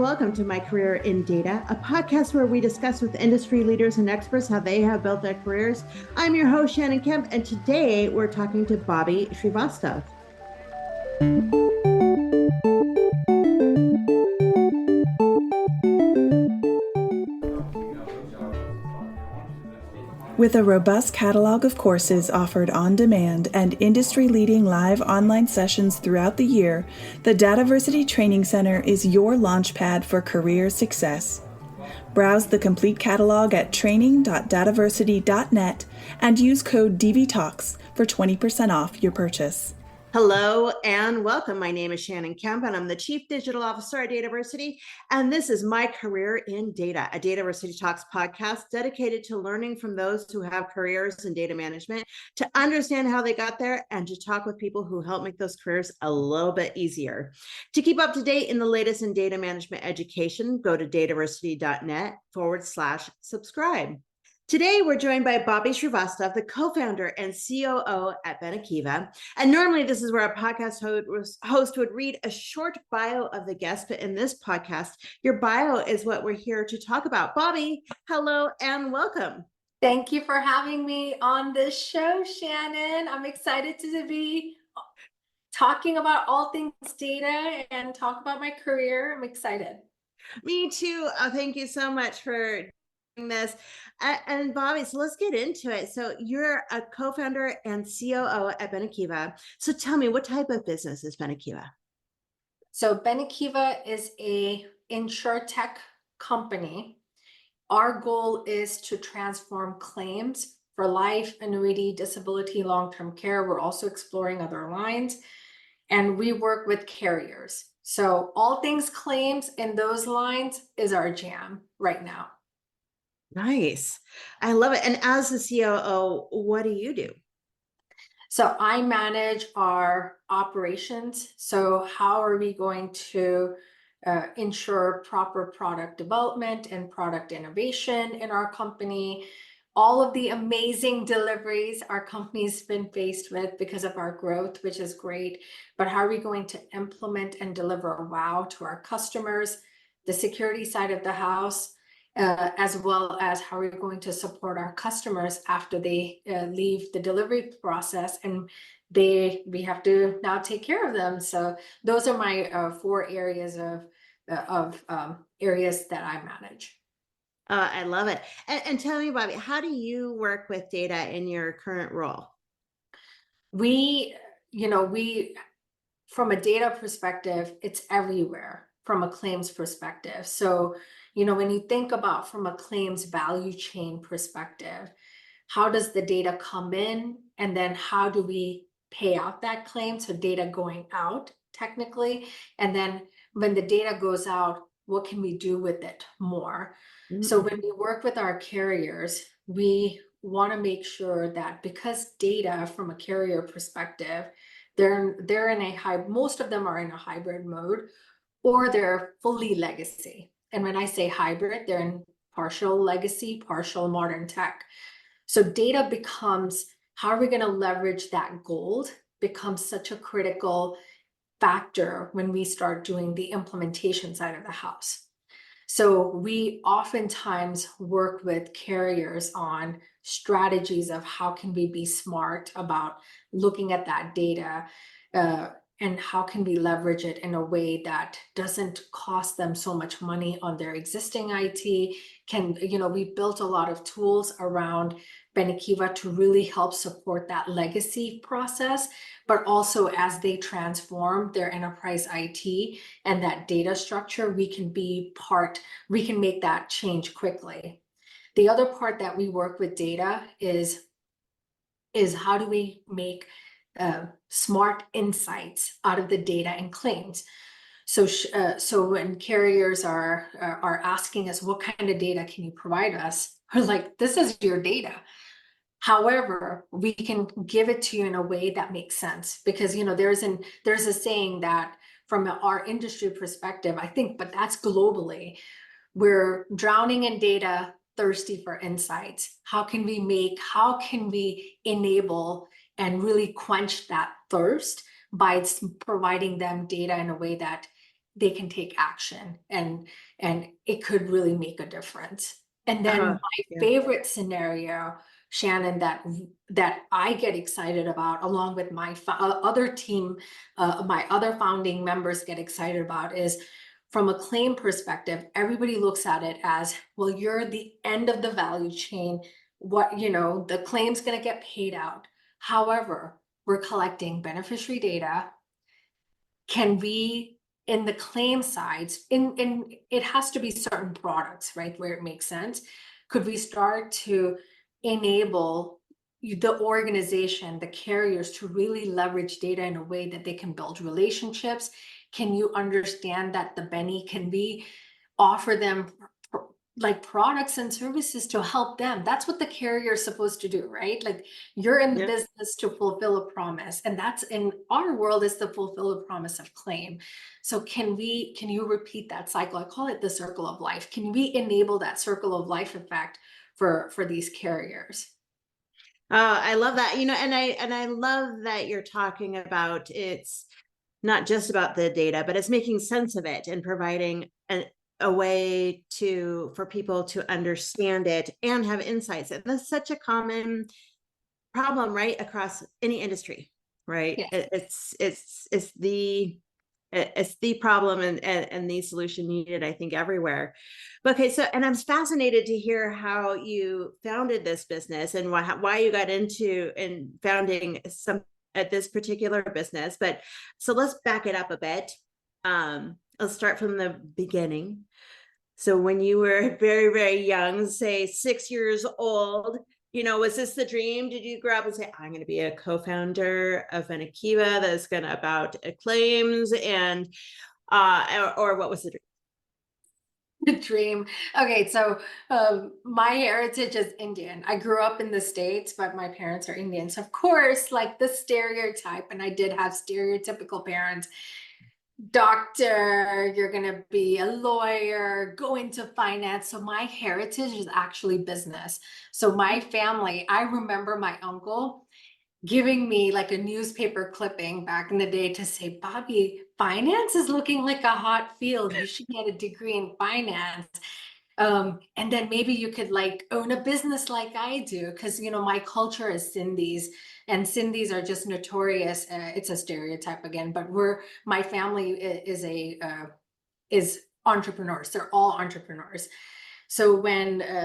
welcome to My Career in Data, a podcast where we discuss with industry leaders and experts how they have built their careers. I'm your host, Shannon Kemp, and today we're talking to Bobbie Shrivastav. With a robust catalog of courses offered on demand and industry-leading live online sessions throughout the year, the DATAVERSITY Training Center is your launchpad for career success. Browse the complete catalog at training.dataversity.net and use code DVTalks for 20% off your purchase. Hello and welcome. My name is Shannon Kemp and I'm the Chief Digital Officer at DataVersity. And this is My Career in Data, a DataVersity Talks podcast dedicated to learning from those who have careers in data management, to understand how they got there and to talk with people who help make those careers a little bit easier. To keep up to date in the latest in data management education, go to dataversity.net/subscribe. Today, we're joined by Bobbie Shrivastav, the co-founder and COO at Benekiva. And normally this is where a podcast host would read a short bio of the guest, but in this podcast, your bio is what we're here to talk about. Bobbie, hello and welcome. Thank you for having me on this show, Shannon. I'm excited to be talking about all things data and talk about my career. I'm excited. Me too. Thank you so much for this. And Bobbie, so let's get into it. So you're a co-founder and COO at Benekiva. So tell me, what type of business is Benekiva? So Benekiva is a insurtech company. Our goal is to transform claims for life, annuity, disability, long-term care. We're also exploring other lines, and we work with carriers. So all things claims in those lines is our jam right now. Nice. I love it. And as the COO, what do you do? So I manage our operations. So how are we going to ensure proper product development and product innovation in our company? All of the amazing deliveries our company's been faced with because of our growth, which is great. But how are we going to implement and deliver wow to our customers? The security side of the house, as well as how we're going to support our customers after they leave the delivery process, and we have to now take care of them. So those are my 4 areas of areas that I manage. I love it. And tell me, Bobbie, how do you work with data in your current role? We, from a data perspective, it's everywhere from a claims perspective. So when you think about from a claims value chain perspective, how does the data come in, and then how do we pay out that claim? So data going out technically, and then when the data goes out, what can we do with it more? Mm-hmm. So when we work with our carriers, we want to make sure that because data from a carrier perspective, they're in most of them are in a hybrid mode, or they're fully legacy. And when I say hybrid, they're in partial legacy, partial modern tech. So data becomes, how are we going to leverage that gold, becomes such a critical factor when we start doing the implementation side of the house. So we oftentimes work with carriers on strategies of how can we be smart about looking at that data, and how can we leverage it in a way that doesn't cost them so much money on their existing IT? We built a lot of tools around Benekiva to really help support that legacy process, but also as they transform their enterprise IT and that data structure, we can make that change quickly. The other part that we work with data is how do we make smart insights out of the data and claims. So when carriers are asking us, what kind of data can you provide us? We're like, this is your data. However, we can give it to you in a way that makes sense, because there's a saying that from our industry perspective, I think, but that's globally, we're drowning in data, thirsty for insights. How can we enable and really quench that thirst by providing them data in a way that they can take action, and it could really make a difference. And then my Yeah. favorite scenario, Shannon, that I get excited about, along with my other team, my other founding members get excited about, is from a claim perspective. Everybody looks at it as, well, you're the end of the value chain. What, the claim's going to get paid out. However, we're collecting beneficiary data. Can we, in the claim sides, in it has to be certain products, right, where it makes sense. Could we start to enable the organization, the carriers, to really leverage data in a way that they can build relationships? Can you understand that the Benny, can we offer them like products and services to help them? That's what the carrier is supposed to do, right? Like, you're in the business to fulfill a promise, and that's, in our world, is to fulfill a promise of claim. So can you repeat that cycle? I call it the circle of life. Can we enable that circle of life effect for these carriers? I love that. And I love that you're talking about, it's not just about the data, but it's making sense of it and providing a way for people to understand it and have insights. And that's such a common problem, right, across any industry, right? Yeah. It's the problem and the solution needed, I think, everywhere. Okay, so, and I'm fascinated to hear how you founded this business and why you got into and founding some at this particular business. But so let's back it up a bit. Let's start from the beginning. So when you were very, very young, say 6 years old, was this the dream? Did you grow up and say, I'm going to be a co-founder of Benekiva that's going to about claims, and or what was the dream? The dream. Okay, so my heritage is Indian. I grew up in the States, but my parents are Indian. So of course, like the stereotype, and I did have stereotypical parents. Doctor, you're going to be a lawyer, go into finance. So my heritage is actually business. So my family, I remember my uncle giving me like a newspaper clipping back in the day to say, Bobbie, finance is looking like a hot field. You should get a degree in finance. And then maybe you could like own a business like I do, because my culture is Sindhis, and Sindhis are just notorious. It's a stereotype again, but my family is entrepreneurs. They're all entrepreneurs. So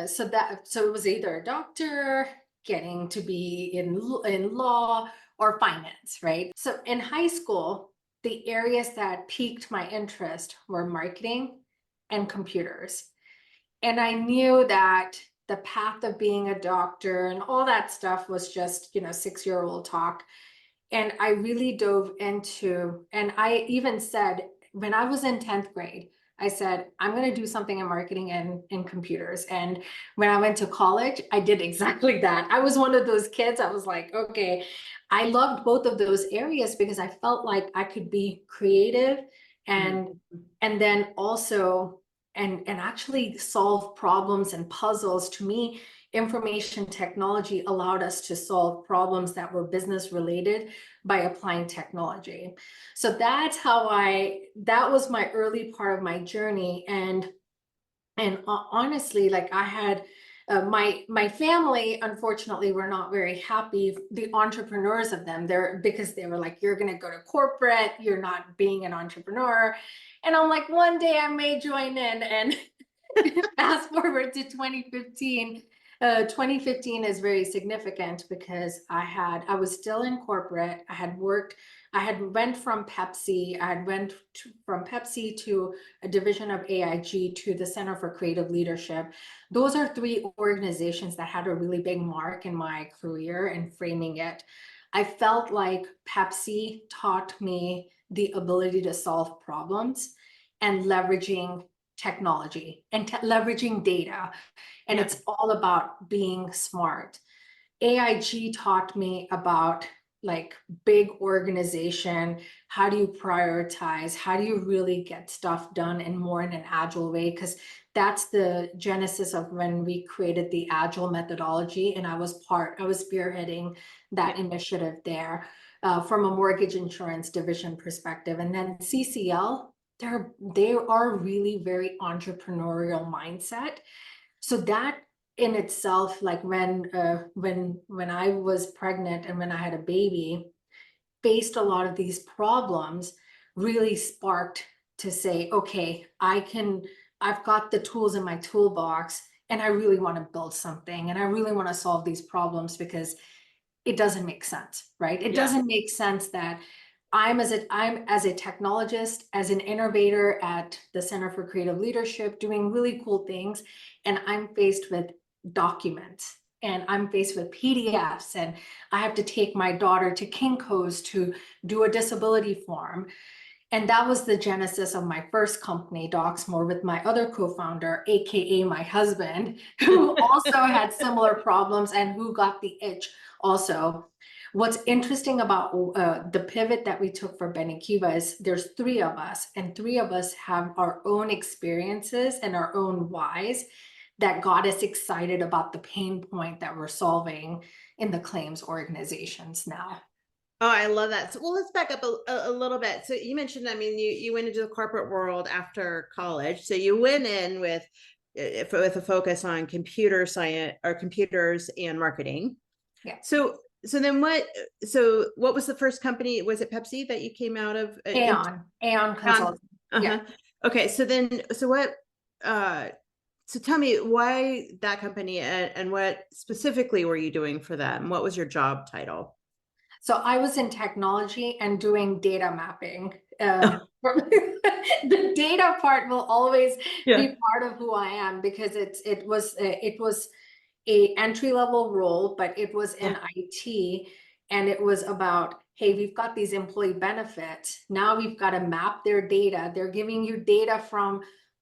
so it was either a doctor, getting to be in law, or finance, right? So in high school, the areas that piqued my interest were marketing and computers. And I knew that the path of being a doctor and all that stuff was just, 6-year-old talk. And I really dove into, and I even said, when I was in 10th grade, I said, I'm going to do something in marketing and in computers. And when I went to college, I did exactly that. I was one of those kids. I was like, okay, I loved both of those areas because I felt like I could be creative and then also and actually solve problems and puzzles. To me, information technology allowed us to solve problems that were business related by applying technology. So that's how that was my early part of my journey. And honestly, like I had my family, unfortunately, were not very happy, the entrepreneurs of them, because they were like, you're going to go to corporate, you're not being an entrepreneur. And I'm like, one day I may join in. And fast forward to 2015. 2015 is very significant because I was still in corporate. I had went from Pepsi. From Pepsi to a division of AIG to the Center for Creative Leadership. Those are 3 organizations that had a really big mark in my career and framing it. I felt like Pepsi taught me the ability to solve problems and leveraging technology and leveraging data. And it's all about being smart. AIG taught me about like big organization. How do you prioritize? How do you really get stuff done in an agile way? Because that's the genesis of when we created the agile methodology. And I was spearheading that initiative there from a mortgage insurance division perspective. And then CCL they are really very entrepreneurial mindset. So that in itself, like when I was pregnant and when I had a baby, faced a lot of these problems, really sparked to say, okay, I've got the tools in my toolbox and I really want to build something and I really want to solve these problems because it doesn't make sense, right? It doesn't make sense that I'm as a technologist, as an innovator at the Center for Creative Leadership, doing really cool things, and I'm faced with documents and I'm faced with PDFs, and I have to take my daughter to Kinko's to do a disability form. And that was the genesis of my first company, Docsmore, with my other co-founder, AKA my husband, who also had similar problems and who got the itch also. What's interesting about the pivot that we took for Benekiva is there's three of us, and three of us have our own experiences and our own whys that got us excited about the pain point that we're solving in the claims organizations now. Oh, I love that. So, well, let's back up a little bit. So you mentioned, I mean, you went into the corporate world after college. So you went in with a focus on computer science or computers and marketing. Yeah. So what was the first company? Was it Pepsi that you came out of? Aon Consulting. Yeah. Okay. So tell me why that company and what specifically were you doing for them? What was your job title? So I was in technology and doing data mapping. The data part will always be part of who I am because it was a entry-level role, but it was in IT, and it was about, hey, we've got these employee benefits. Now we've got to map their data. They're giving you data from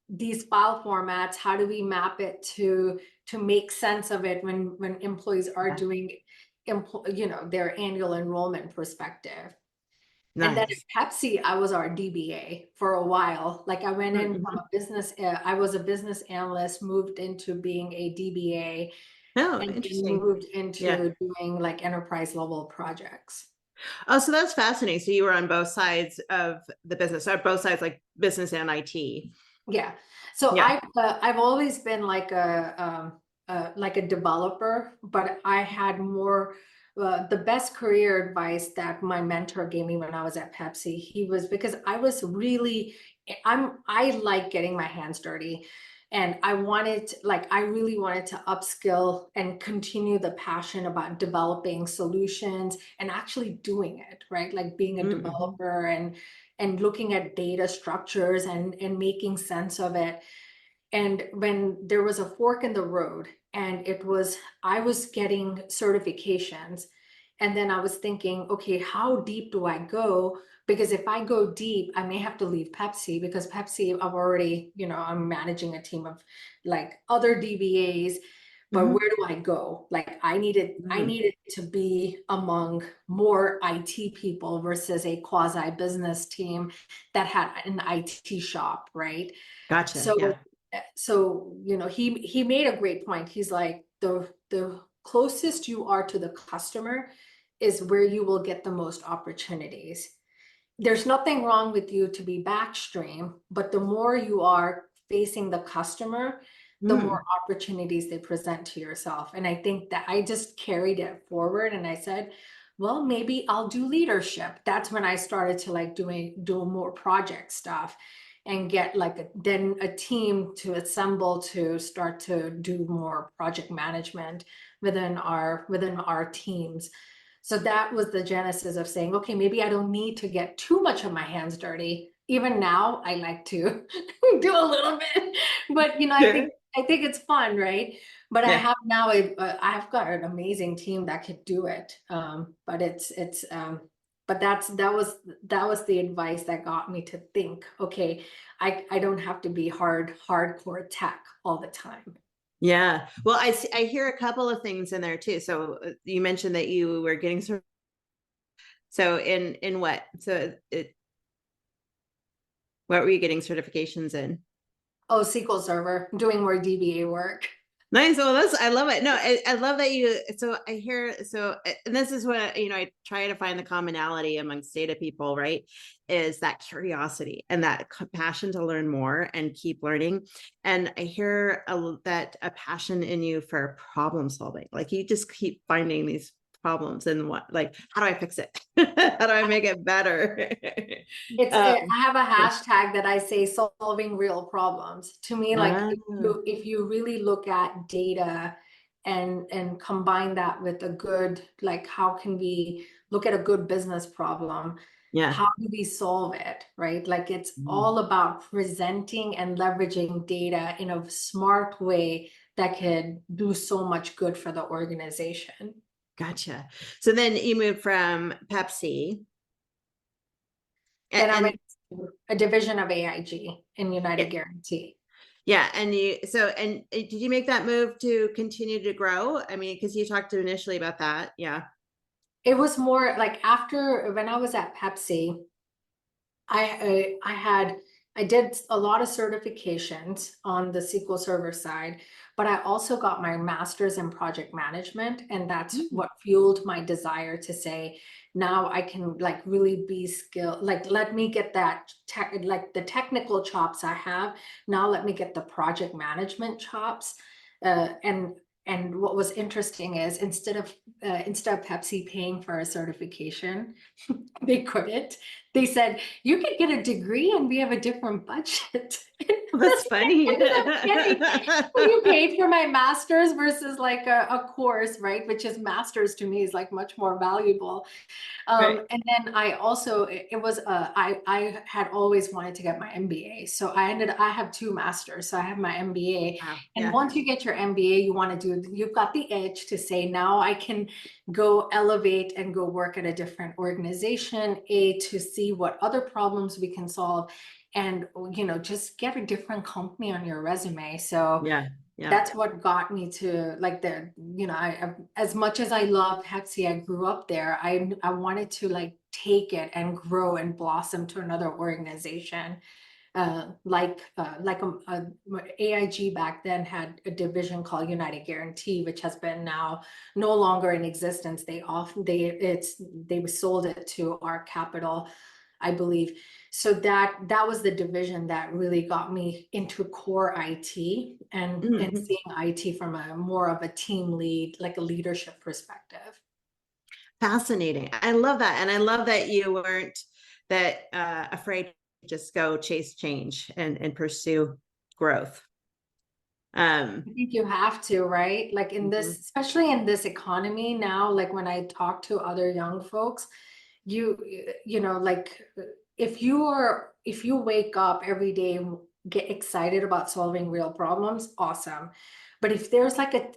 these file formats. How do we map it to make sense of it when employees are doing their annual enrollment perspective? Nice. And then at Pepsi, I was our DBA for a while. Like I went in from a business, I was a business analyst, moved into being a DBA, and interesting. Moved into doing like enterprise level projects. Oh, so that's fascinating. So you were on both sides of the business, or both sides, like business and IT. Yeah. So I've always been like a developer, but I had more. The best career advice that my mentor gave me when I was at Pepsi, because I like getting my hands dirty, and I really wanted to upskill and continue the passion about developing solutions and actually doing it, right? Like being a developer and looking at data structures and making sense of it. And when there was a fork in the road, and I was getting certifications, and then I was thinking, okay, how deep do I go? Because if I go deep, I may have to leave Pepsi, because Pepsi, I'm managing a team of like other DBAs, but where do I go? Like I needed to be among more IT people versus a quasi business team that had an IT shop, right? Gotcha. So he made a great point. He's like, the closest you are to the customer is where you will get the most opportunities. There's nothing wrong with you to be backstream, but the more you are facing the customer, the more opportunities they present to yourself. And I think that I just carried it forward, and I said, well, maybe I'll do leadership. That's when I started to like do more project stuff and get then a team to assemble to start to do more project management within our teams. So that was the genesis of saying, okay, maybe I don't need to get too much of my hands dirty. Even now, I like to do a little bit, but I think it's fun, right? But I have now I've got an amazing team that could do it. But that was the advice that got me to think, okay, I don't have to be hardcore tech all the time. Yeah. Well, I hear a couple of things in there too. So you mentioned that you were getting so in what? So what were you getting certifications in? Oh, SQL Server, doing more DBA work. Nice. Well, I love it. No, I love that so I hear, and this is what, I try to find the commonality amongst data people, right? Is that curiosity and that passion to learn more and keep learning. And I hear that a passion in you for problem solving. Like you just keep finding these problems and how do I fix it? How do I make it better? I have a hashtag that I say solving real problems. To me, like if you really look at data and combine that with a good, like how can we look at a good business problem? Yeah. How do we solve it, right? Like it's all about presenting and leveraging data in a smart way that could do so much good for the organization. Gotcha. So then you moved from Pepsi. Then I went to a division of AIG in United Guarantee. Yeah. And did you make that move to continue to grow? I mean, because you talked initially about that. Yeah. It was more like after when I was at Pepsi, I did a lot of certifications on the SQL Server side, but I also got my master's in project management, and that's what fueled my desire to say, now I can like really be skilled, like let me get that like the technical chops I have, now let me get the project management chops. And what was interesting is instead of Pepsi paying for a certification, they couldn't. They said, you could get a degree and we have a different budget. That's funny. You paid for my master's versus like a course, right? Which is master's to me is like much more valuable. Right. And then I also, I had always wanted to get my MBA. So I have 2 masters. So I have my MBA. Wow. And Yeah. once you get your MBA, you've got the edge to say, now I can go elevate and go work at a different organization, to see what other problems we can solve, and, just get a different company on your resume. So Yeah. that's what got me to like as much as I love Pepsi, I grew up there. I wanted to like take it and grow and blossom to another organization. AIG back then had a division called United Guarantee, which has been now no longer in existence. They sold it to our capital, I believe. So that was the division that really got me into core IT and seeing IT from a more of a team lead, like a leadership perspective. Fascinating. I love that. And I love that you weren't afraid to just go chase change and pursue growth. I think you have to, right? Like in this, especially in this economy now, like when I talk to other young folks, like if you wake up every day and get excited about solving real problems, awesome. But if there's like a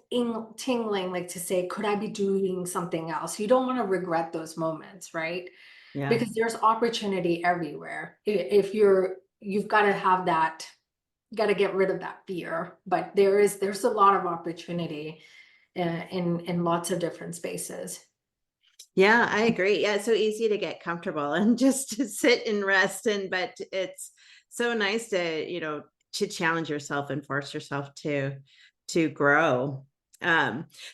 tingling, like to say, could I be doing something else? You don't want to regret those moments, right? Yeah. Because there's opportunity everywhere. If you've got to have that, got to get rid of that fear. But there's a lot of opportunity in lots of different spaces. Yeah, I agree. Yeah, it's so easy to get comfortable and just to sit and rest, but it's so nice to, to challenge yourself and force yourself to grow.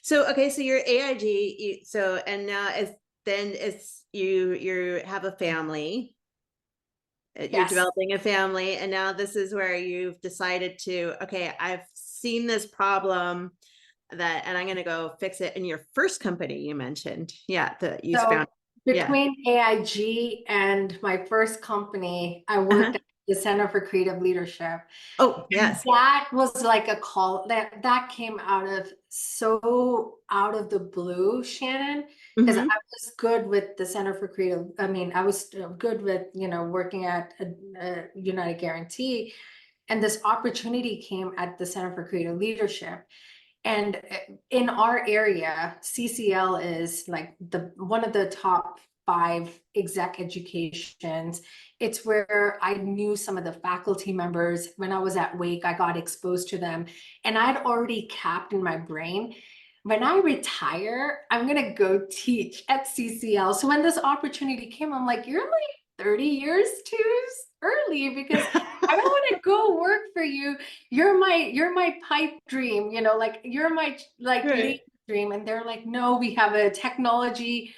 So you're AIG, and now you have a family. You're Yes. developing a family, and now this is where you've decided to, okay, I've seen this problem and I'm going to go fix it in your first company you mentioned. Yeah. So between AIG and my first company, I worked at the Center for Creative Leadership. Oh, yes. And that was like a call that came out of the blue, Shannon, because I was good with the Center for Creative. I mean, I was good with, working at United Guarantee, and this opportunity came at the Center for Creative Leadership. And in our area, CCL is like one of the top 5 exec educations. It's where I knew some of the faculty members. When I was at Wake, I got exposed to them, and I'd already capped in my brain, when I retire, I'm going to go teach at CCL. So when this opportunity came, I'm like, you're like 30 years too early because I don't want to go work for you. You're my pipe dream, like you're my Right. late dream. And they're like, no, we have a technology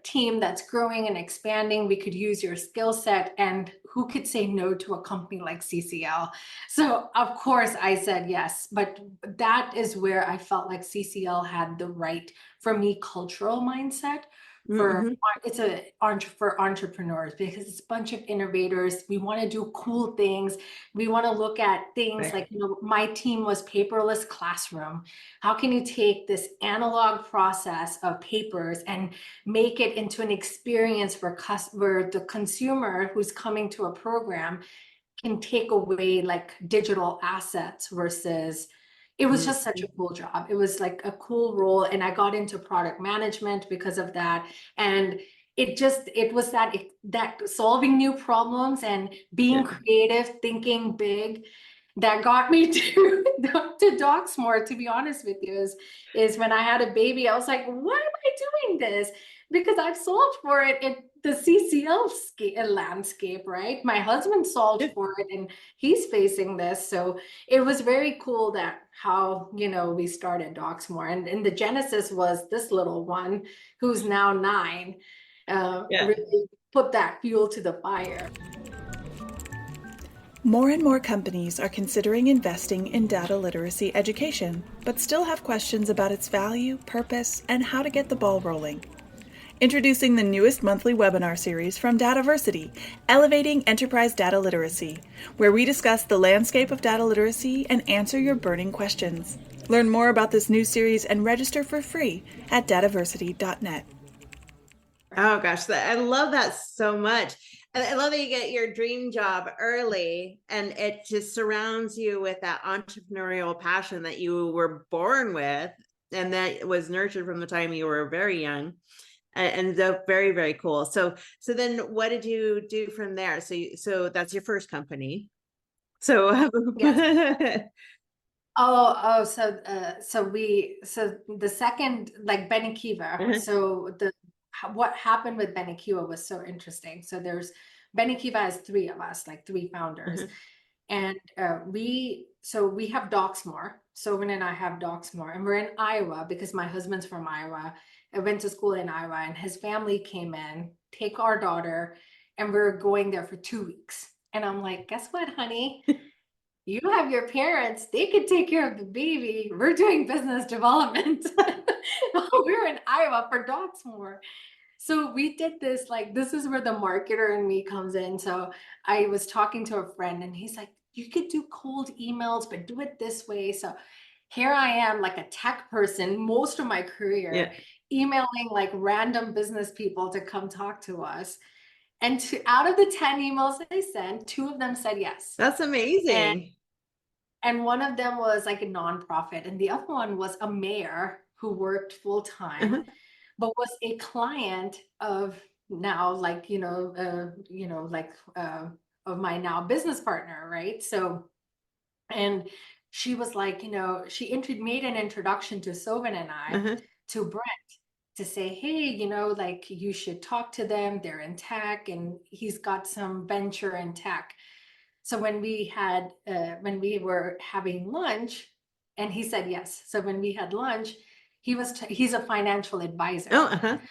team that's growing and expanding. We could use your skill set. And who could say no to a company like CCL? So of course I said yes, but that is where I felt like CCL had the right, for me, cultural mindset for Mm-hmm. for entrepreneurs, because it's a bunch of innovators. We want to do cool things. We want to look at things Right. like, my team was paperless classroom. How can you take this analog process of papers and make it into an experience where the consumer who's coming to a program can take away like digital assets versus, it was just such a cool job. It was like a cool role. And I got into product management because of that. And it was that solving new problems and being Yeah. creative, thinking big, that got me to Docsmore, to be honest with you, is when I had a baby. I was like, why am I doing this? Because I've solved for it in the CCL landscape, right? My husband solved for it and he's facing this. So it was very cool that how, we started Docsmore. And the genesis was this little one who's now 9, Yeah. really put that fuel to the fire. More and more companies are considering investing in data literacy education, but still have questions about its value, purpose, and how to get the ball rolling. Introducing the newest monthly webinar series from DATAVERSITY, Elevating Enterprise Data Literacy, where we discuss the landscape of data literacy and answer your burning questions. Learn more about this new series and register for free at dataversity.net. Oh gosh, I love that so much. And I love that you get your dream job early and it just surrounds you with that entrepreneurial passion that you were born with and that was nurtured from the time you were very young. And so very, very cool. So then what did you do from there? So that's your first company. So Yes. So the second, like Benekiva, so what happened with Benekiva was so interesting. So Benekiva has 3 of us, like 3 founders. And we have Docsmore. Sovin and I have Docsmore, and we're in Iowa because my husband's from Iowa. I went to school in Iowa, and his family came in, take our daughter, and we're going there for 2 weeks. And I'm like, guess what, honey? You have your parents, they could take care of the baby. We're doing business development. We're in Iowa for Docsmore. So we did this, like, this is where the marketer in me comes in. So I was talking to a friend and he's like, you could do cold emails, but do it this way. So here I am, like a tech person, most of my career, emailing like random business people to come talk to us. And out of the 10 emails I sent, 2 of them said yes. That's amazing. And one of them was like a nonprofit, and the other one was a mayor who worked full time, but was a client of now, like, of my now business partner, right? So, and she was like, she made an introduction to Sovin and I to Brent to say, hey, like you should talk to them. They're in tech, and he's got some venture in tech. So when we were having lunch, and he said yes. So when we had lunch, he's a financial advisor.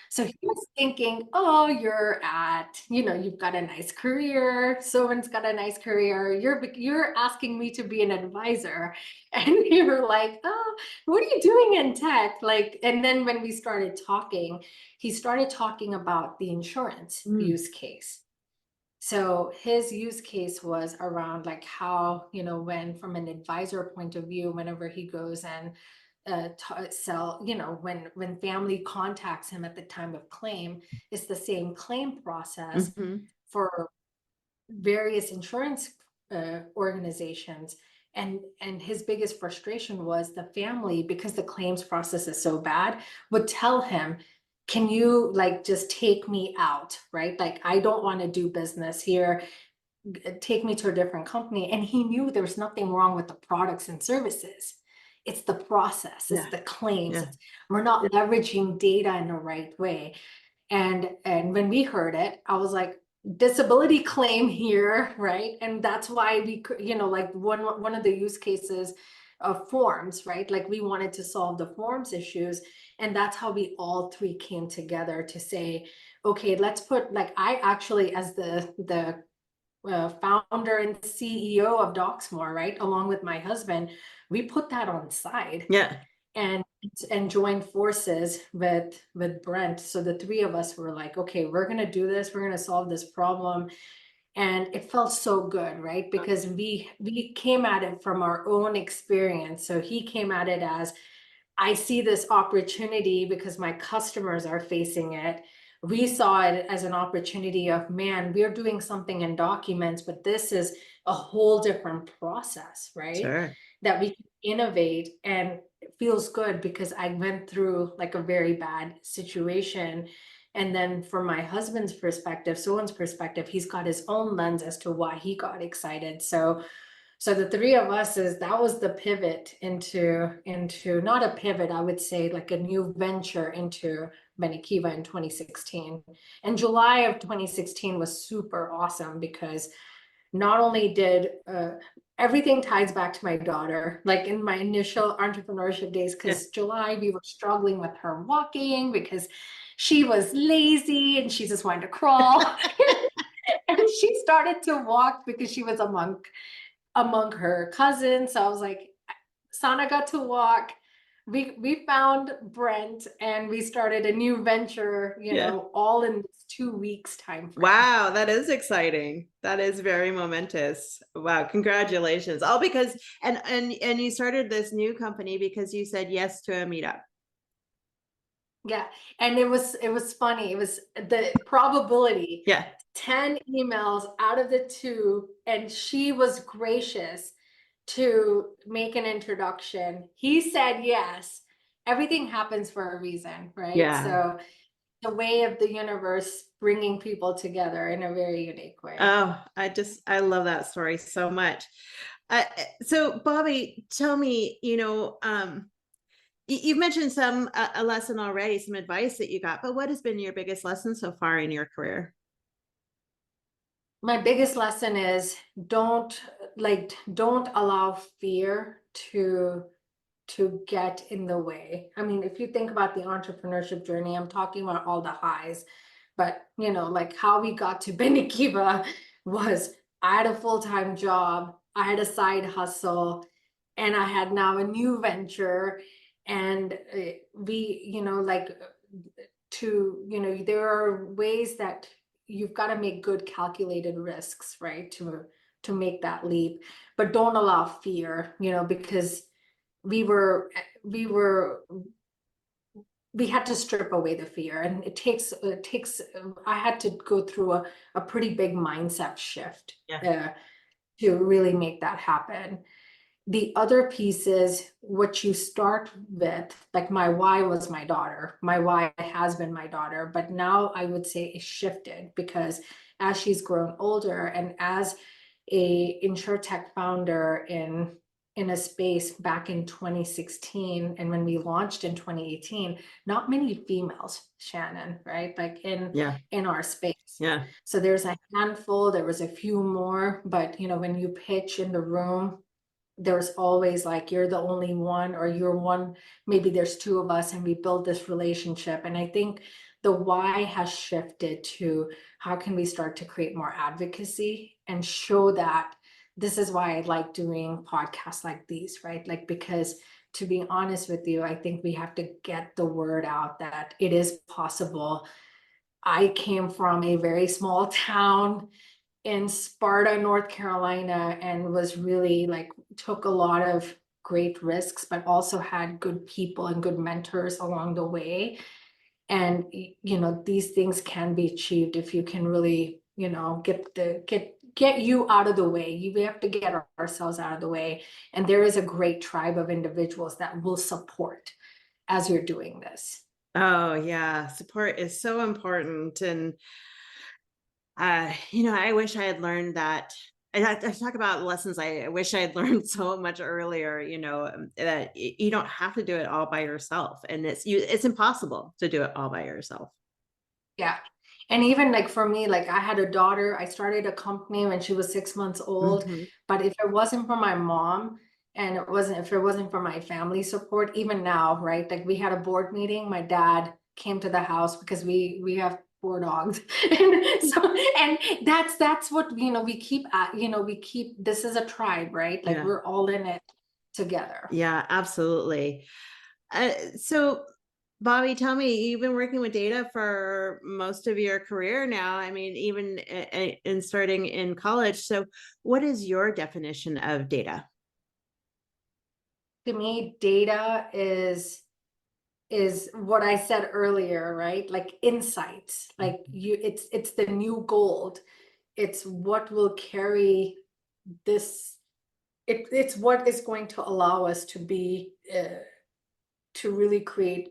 So he was thinking, oh, you've got a nice career. Sovin's got a nice career. You're asking me to be an advisor. And we were like, oh, what are you doing in tech? Like, and then when we started talking, he started talking about the insurance use case. So his use case was around like how, when from an advisor point of view, whenever he goes and sell, when family contacts him at the time of claim, it's the same claim process for various insurance organizations. And his biggest frustration was the family, because the claims process is so bad, would tell him, can you like just take me out, right? Like, I don't want to do business here. Take me to a different company. And he knew there was nothing wrong with the products and services. It's the process, it's the claims. We're not leveraging data in the right way. And when we heard it, I was like, disability claim here, right? And that's why we, like one of the use cases of forms, right? Like we wanted to solve the forms issues. And that's how we all three came together to say, okay, let's put, like, I actually, as the founder and CEO of Docsmore, right, along with my husband, we put that on side Yeah. and joined forces with Brent. So the three of us were like, okay, we're gonna do this, we're gonna solve this problem. And it felt so good, right? Because we came at it from our own experience. So he came at it as, I see this opportunity because my customers are facing it. We saw it as an opportunity of, man, we're doing something in documents, but this is a whole different process, right? Sure. That we can innovate, and it feels good because I went through like a very bad situation. And then from my husband's perspective, Sohan's perspective, he's got his own lens as to why he got excited. So the three of us, that was the pivot into not a pivot, I would say, like a new venture into Benekiva in 2016. And July of 2016 was super awesome because not only did everything ties back to my daughter, like in my initial entrepreneurship days, because July we were struggling with her walking because she was lazy and she just wanted to crawl. And she started to walk because she was among her cousins. So I was like, Sana got to walk. We found Brent and we started a new venture, all in this 2 weeks time frame. Wow, that is exciting. That is very momentous. Wow, congratulations. All because and you started this new company because you said yes to a meetup. Yeah, and it was funny. It was the probability. Yeah. 10 emails out of the 2, and she was gracious to make an introduction. He said yes. Everything happens for a reason, right? Yeah. So the way of the universe bringing people together in a very unique way. Oh, I love that story so much. So Bobbie, tell me, you've mentioned a lesson already, some advice that you got, but what has been your biggest lesson so far in your career? My biggest lesson is don't allow fear to get in the way. I mean, if you think about the entrepreneurship journey, I'm talking about all the highs, but like how we got to Benekiva was, I had a full-time job, I had a side hustle, and I had now a new venture. And there are ways that you've got to make good calculated risks, right? To make that leap, but don't allow fear, because we had to strip away the fear, and it takes I had to go through a pretty big mindset shift to really make that happen. The other piece is what you start with, like my why was my daughter. My why has been my daughter, but now I would say it shifted because as she's grown older and as a insurtech founder in a space back in 2016, and when we launched in 2018, not many females, Shannon, right? Like in our space. Yeah. So there's a handful, there was a few more, but when you pitch in the room, there's always like, you're the only one, or you're one, maybe there's 2 of us, and we build this relationship. And I think the why has shifted to how can we start to create more advocacy and show that this is why I like doing podcasts like these, right? Like, because to be honest with you, I think we have to get the word out that it is possible. I came from a very small town in Sparta, North Carolina, and was really like, took a lot of great risks, but also had good people and good mentors along the way. And these things can be achieved if you can really get you out of the way. We have to get ourselves out of the way, and there is a great tribe of individuals that will support as you're doing this. Oh yeah, support is so important. And I wish I had learned that. And I talk about lessons I wish I had learned so much earlier, that you don't have to do it all by yourself. And it's impossible to do it all by yourself. Yeah. And even like for me, like I had a daughter, I started a company when she was 6 months old, Mm-hmm. but if it wasn't for my mom and if it wasn't for my family support, even now, right? Like we had a board meeting, my dad came to the house because we have 4 dogs. And so, and that's what, we keep at, this is a tribe, right? Like Yeah. we're all in it together. Yeah, absolutely. So, Bobbie, tell me, you've been working with data for most of your career now. I mean, even in starting in college. So, what is your definition of data? To me, data is what I said earlier, right? Like insights, like it's the new gold. It's what will carry this. It's what is going to allow us to be to really create,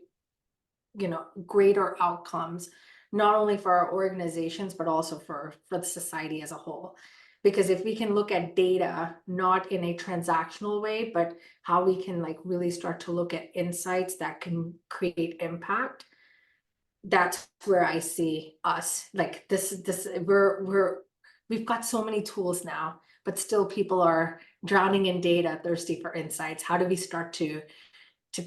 greater outcomes, not only for our organizations but also for the society as a whole. Because if we can look at data not in a transactional way, but how we can like really start to look at insights that can create impact, that's where I see us. Like we've got so many tools now, but still people are drowning in data, thirsty for insights. How do we start to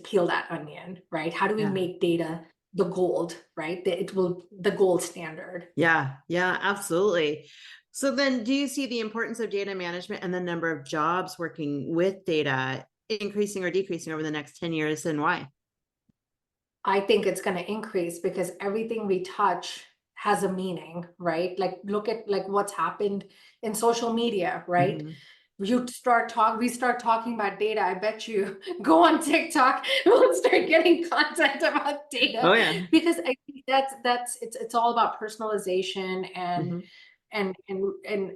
peel that onion, right? How do we Yeah. make data the gold, right? The gold standard. Yeah, yeah, absolutely. So then do you see the importance of data management and the number of jobs working with data increasing or decreasing over the next 10 years, and why? I think it's going to increase because everything we touch has a meaning, right? Like look at like what's happened in social media, right? Mhm. We start talking about data. I bet you go on TikTok, we'll start getting content about data Oh yeah. because I think it's all about personalization and Mhm.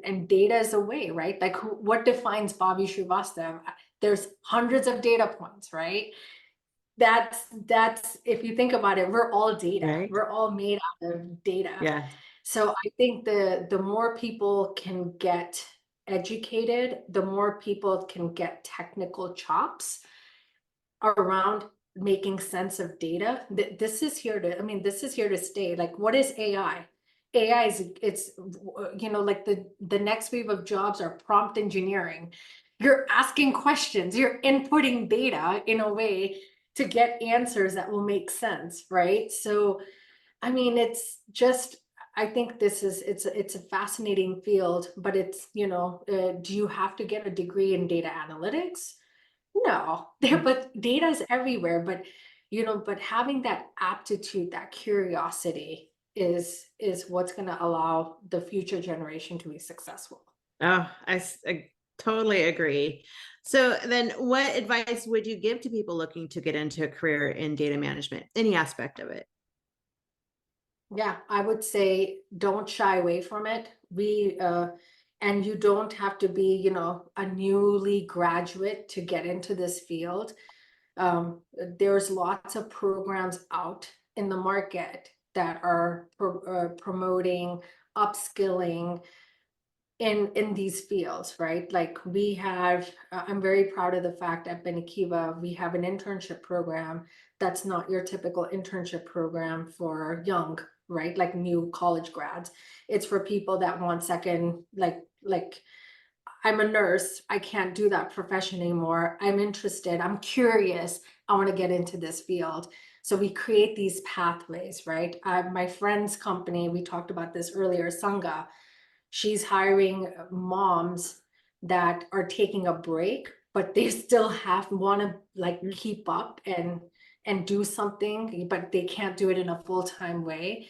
and data is a way, right? Like what defines Bobbie Shrivastav? There's hundreds of data points, right? That's if you think about it, we're all data. Right. We're all made out of data. Yeah. So I think the more people can get educated, the more people can get technical chops around making sense of data. This is here to, I mean, this is here to stay. Like, what is AI? AI is like the next wave of jobs are prompt engineering. You're asking questions, you're inputting data in a way to get answers that will make sense, right? So, I mean, it's just, I think it's a fascinating field, but it's, do you have to get a degree in data analytics? No, there, but data is everywhere. But but having that aptitude, that curiosity is what's going to allow the future generation to be successful. Oh, I totally agree. So then what advice would you give to people looking to get into a career in data management, any aspect of it? Yeah, I would say don't shy away from it. And you don't have to be, a newly graduate to get into this field. There's lots of programs out in the market that are promoting upskilling in these fields, right? Like we have, I'm very proud of the fact at Benekiva, we have an internship program that's not your typical internship program for young, right? Like new college grads. It's for people that want second, like I'm a nurse. I can't do that profession anymore. I'm interested. I'm curious. I want to get into this field. So we create these pathways, right? My friend's company, we talked about this earlier, Sangha, she's hiring moms that are taking a break, but they still want to like keep up and do something, but they can't do it in a full-time way.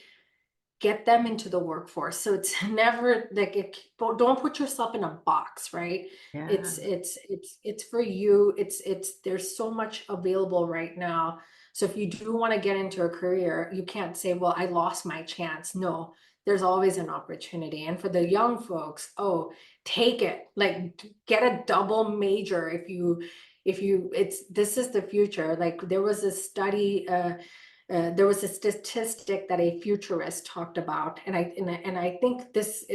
Get them into the workforce. So it's never like don't put yourself in a box, right? Yeah. It's for you. It's there's so much available right now. So if you do want to get into a career, you can't say, well, I lost my chance. No, there's always an opportunity. And for the young folks, oh, take it. Like get a double major if you it's this is the future. Like there was a study there was a statistic that a futurist talked about, and I think this,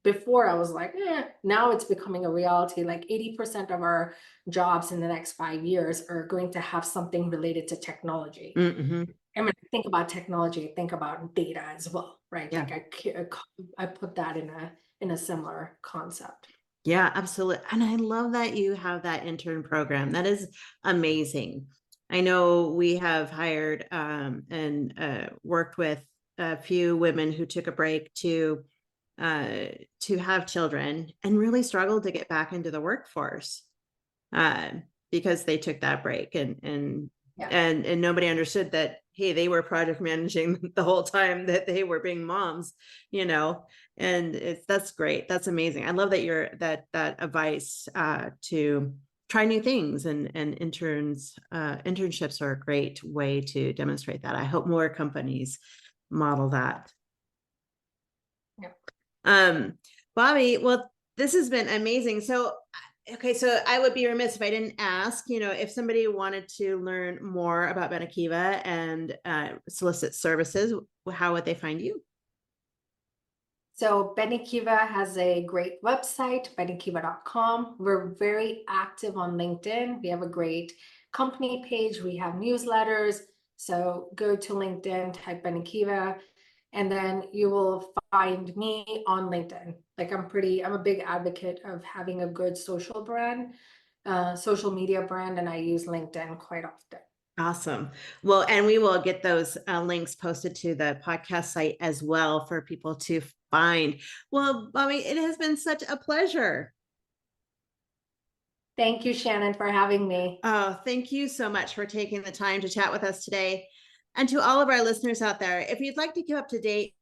before I was like, now it's becoming a reality. Like 80% of our jobs in the next 5 years are going to have something related to technology. Mm-hmm. And when I think about technology, I think about data as well, right? Yeah. Like I put that in a similar concept. Yeah, absolutely. And I love that you have that intern program. That is amazing. I know we have hired and worked with a few women who took a break to have children and really struggled to get back into the workforce because they took that break and nobody understood that, hey, they were project managing the whole time that they were being moms, and that's great. That's amazing. I love that that advice to try new things, and internships are a great way to demonstrate that. I hope more companies model that. Yeah. Bobbie, well, this has been amazing. So, okay, so I would be remiss if I didn't ask, if somebody wanted to learn more about Benekiva and solicit services, how would they find you? So Benekiva has a great website, benekiva.com. We're very active on LinkedIn. We have a great company page. We have newsletters. So go to LinkedIn, type Benekiva, and then you will find me on LinkedIn. Like I'm a big advocate of having a good social media brand, and I use LinkedIn quite often. Awesome. Well, and we will get those links posted to the podcast site as well for people to find. Well, Bobbie, it has been such a pleasure. Thank you, Shannon, for having me. Oh, thank you so much for taking the time to chat with us today. And to all of our listeners out there, if you'd like to keep up to date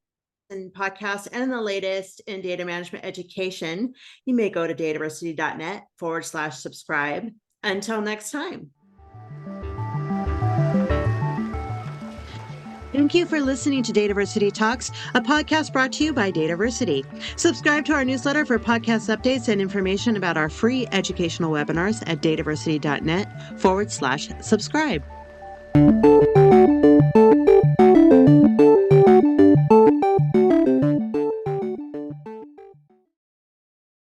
in podcasts and the latest in data management education, you may go to dataversity.net/subscribe. Until next time. Thank you for listening to DATAVERSITY Talks, a podcast brought to you by DATAVERSITY. Subscribe to our newsletter for podcast updates and information about our free educational webinars at dataversity.net/subscribe.